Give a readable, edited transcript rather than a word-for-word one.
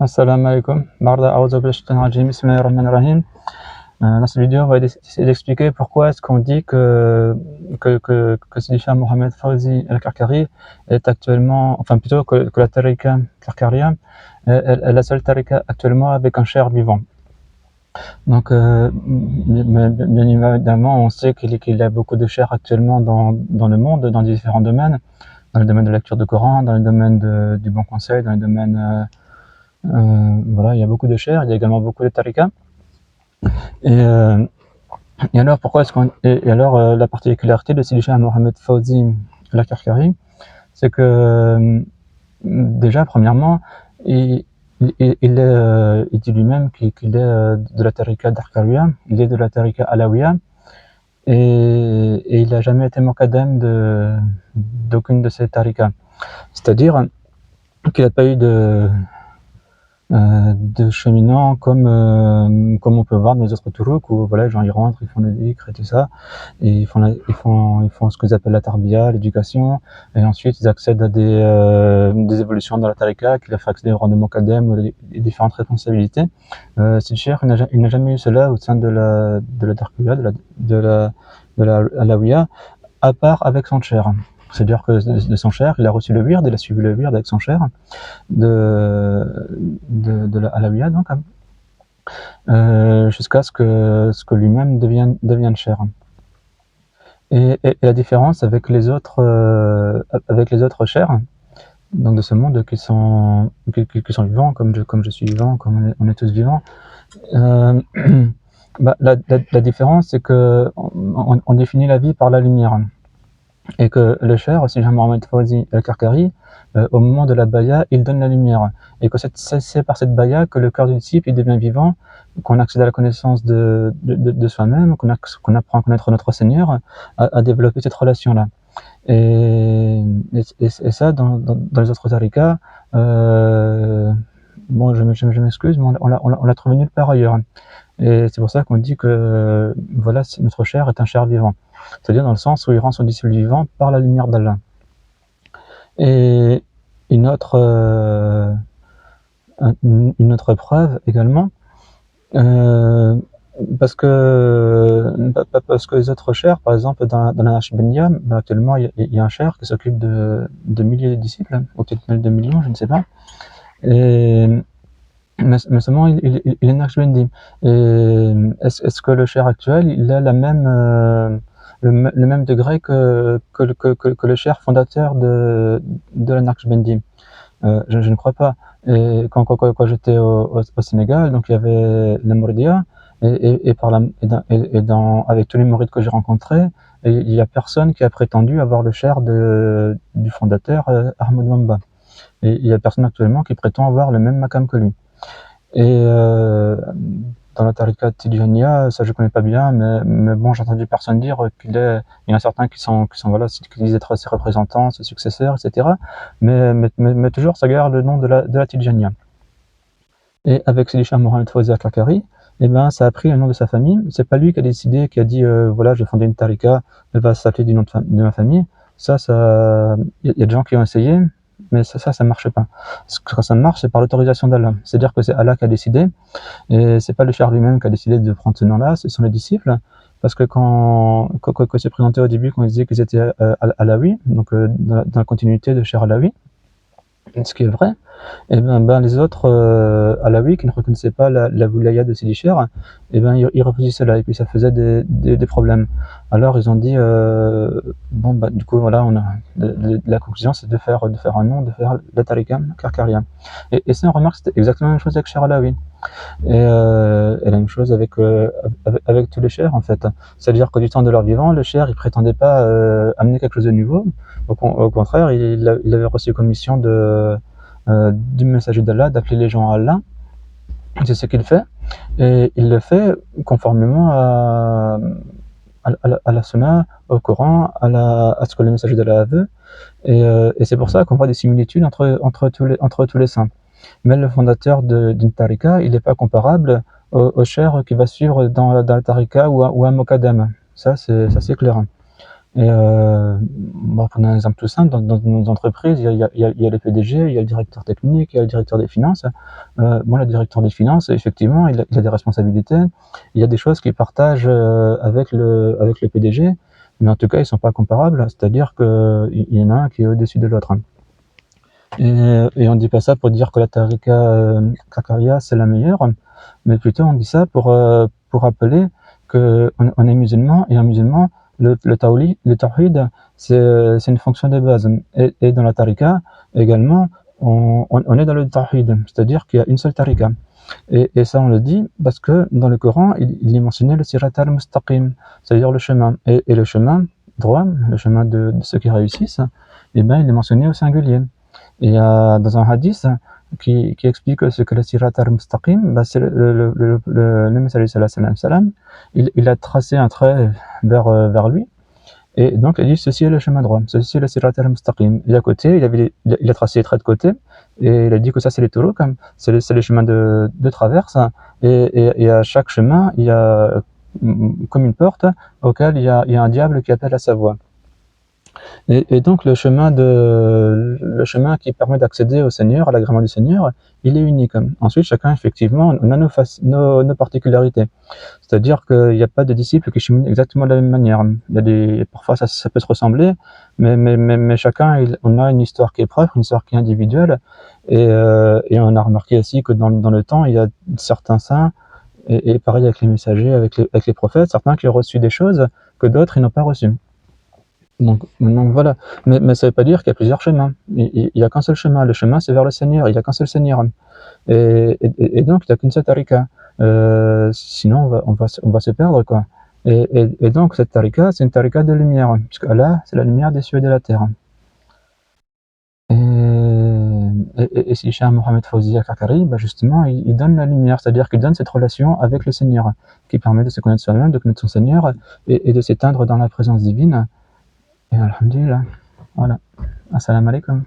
Assalamu alaikum. Dans cette vidéo, on va essayer d'expliquer pourquoi est-ce qu'on dit que Sidi Shah Mohamed Fawzi al-Karkari est actuellement, enfin plutôt que la tariqa Karkaria est la seule tariqa actuellement avec un cheikh vivant. Donc, bien évidemment, on sait qu'il y a beaucoup de cheikhs actuellement dans le monde, dans différents domaines, dans le domaine de la lecture du Coran, dans le domaine du bon conseil, dans le domaine voilà, il y a beaucoup de cheikhs, il y a également beaucoup de tariqas. Et alors, pourquoi est-ce la particularité de Sidi Shah Mohamed Fawzi al-Karkari, c'est que déjà, premièrement, il dit lui-même qu'il est de la tariqa d'Arkaria, il est de la tariqa Alawiya, et il n'a jamais été mokadem d'aucune de ces tariqas. C'est-à-dire qu'il n'a pas eu de cheminants comme on peut voir dans les autres tourouks où voilà, les gens ils rentrent, ils font des dhikr et tout ça, et ils font ce qu'ils appellent la tarbiya, l'éducation, et ensuite ils accèdent à des évolutions dans la tariqa qui leur fait accéder au rang de mokadem, les différentes responsabilités. Sidi Cheikh il n'a jamais eu cela au sein de la tarbiya, de la alawiya, à part avec son cheikh. C'est-à-dire que de son cheikh, il a reçu le wird, il a suivi le wird avec son cheikh de la Alawiya, donc jusqu'à ce que lui-même devienne cheikh. Et la différence avec les autres cheikhs, donc de ce monde qui sont vivants, comme je suis vivant, comme on est tous vivants, la différence c'est que on définit la vie par la lumière. Et que le cheikh, Sidi Shah Mohamed Fawzi al-Karkari, au moment de la baya, il donne la lumière. Et que c'est par cette baya que le cœur du disciple il devient vivant, qu'on accède à la connaissance de soi-même, qu'on apprend à connaître notre Seigneur, à développer cette relation-là. Et ça, dans les autres tariqas, bon, je m'excuse, mais on l'a trouvé nulle part ailleurs. Et c'est pour ça qu'on dit que voilà, notre cheikh est un cheikh vivant. C'est-à-dire dans le sens où il rend son disciple vivant par la lumière d'Allah. Et une autre preuve également, parce que les autres cheikhs, par exemple dans la Naqshbandiya, actuellement il y a un cheikh qui s'occupe de milliers de disciples, ou peut-être même de millions, je ne sais pas. Mais seulement il est Naqshbandi. Et est-ce que le cheikh actuel il a la même le même degré que le cheikh fondateur de la Naqshbandi? Je ne crois pas. Et quand j'étais au Sénégal, donc il y avait la Mouridia, avec tous les mourides que j'ai rencontrés, et il n'y a personne qui a prétendu avoir le cheikh du fondateur Ahmad Bamba. Et il n'y a personne actuellement qui prétend avoir le même makam que lui. Et dans la tariqa Tidjaniya, ça je connais pas bien, mais bon, j'ai entendu personne dire il y en a certains qui sont voilà, qui disent être ses représentants, ses successeurs, etc. Mais toujours ça garde le nom de la Tidjaniya. Et avec Sidi Shah Mohamed Fawzi al-Karkari, eh ben ça a pris le nom de sa famille. C'est pas lui qui a décidé, qui a dit voilà, je vais fonder une tariqa, elle va s'appeler du nom de ma famille. Ça, il y a des gens qui ont essayé, mais ça marche pas. Quand ça marche, c'est par l'autorisation d'Allah. C'est-à-dire que c'est Allah qui a décidé, et c'est pas le cheikh lui-même qui a décidé de prendre ce nom-là, ce sont les disciples. Parce que quand c'est présenté au début, quand ils disaient qu'ils étaient Alawi, donc dans la continuité de cheikh Alawi, ce qui est vrai, et les autres Alawi qui ne reconnaissaient pas la wilaya de Sidi Cheikh, ils refusaient cela, et puis ça faisait des problèmes. Alors ils ont dit du coup voilà, la conclusion c'est de faire un nom, de faire la tariqa Karkaria. Et ça, on remarque c'était exactement la même chose avec Cheikh Alawi. Et la même chose avec tous les cheikhs en fait. C'est-à-dire que du temps de leur vivant, le cheikh il prétendait pas amener quelque chose de nouveau. Au contraire, il avait reçu comme mission du messager d'Allah d'appeler les gens à Allah. C'est ce qu'il fait, et il le fait conformément à la sunna, au Coran, à ce que le messager d'Allah veut. Et c'est pour ça qu'on voit des similitudes entre tous les saints. Mais le fondateur d'une tariqa, il n'est pas comparable au cheikh qui va suivre dans la tariqa ou un mokadem. Ça c'est clair. Et bon, prenons un exemple tout simple, dans nos entreprises, il y a les PDG, il y a le directeur technique, il y a le directeur des finances. Bon, le directeur des finances, effectivement, il a des responsabilités. Il y a des choses qu'il partage avec le PDG, mais en tout cas, ils sont pas comparables. C'est-à-dire qu'il y en a un qui est au-dessus de l'autre. Et on dit pas ça pour dire que la tarika Kakaria c'est la meilleure, mais plutôt on dit ça pour rappeler qu'on est musulman, et un musulman, le tawhid, c'est une fonction de base. Et dans la tarika également, on est dans le tawhid, c'est-à-dire qu'il y a une seule tarika. Et ça, on le dit parce que dans le Coran, il est mentionné le sirat al-mustaqim, c'est-à-dire le chemin. Et le chemin droit, le chemin de ceux qui réussissent, eh ben, il est mentionné au singulier. Et dans un hadith qui explique ce que le sirat al-mustaqim, bah, c'est le messager sallallahu alayhi wa il a tracé un trait vers lui, et donc il dit ceci est le chemin droit, ceci est le sirat al-mustaqim. Et à côté, il a tracé les traits de côté, et il a dit que ça c'est les turuq, c'est les chemins de traverse, et à chaque chemin, il y a comme une porte auquel il y a un diable qui appelle à sa voix. Et donc le chemin qui permet d'accéder au Seigneur, à l'agrément du Seigneur, il est unique. Ensuite, chacun, effectivement, on a nos particularités. C'est-à-dire qu'il n'y a pas de disciples qui cheminent exactement de la même manière. Parfois, ça peut se ressembler, mais chacun, on a une histoire qui est propre, une histoire qui est individuelle. Et on a remarqué aussi que dans le temps, il y a certains saints, et pareil avec les messagers, avec les prophètes, certains qui ont reçu des choses que d'autres, ils n'ont pas reçues. Donc voilà, mais ça veut pas dire qu'il y a plusieurs chemins. Il y a qu'un seul chemin. Le chemin, c'est vers le Seigneur. Il y a qu'un seul Seigneur. Et donc, il n'y a qu'une seule tarika. Sinon, on va se perdre, quoi. Et donc, cette tarika, c'est une tarika de lumière, puisque Allah, c'est la lumière des cieux et de la terre. Et si Cheikh Mohamed Fawzi Kakari, bah justement, il donne la lumière, c'est-à-dire qu'il donne cette relation avec le Seigneur, qui permet de se connaître soi-même, de connaître son Seigneur, et de s'éteindre dans la présence divine. Et alhamdulillah, voilà. Assalamu alaikum.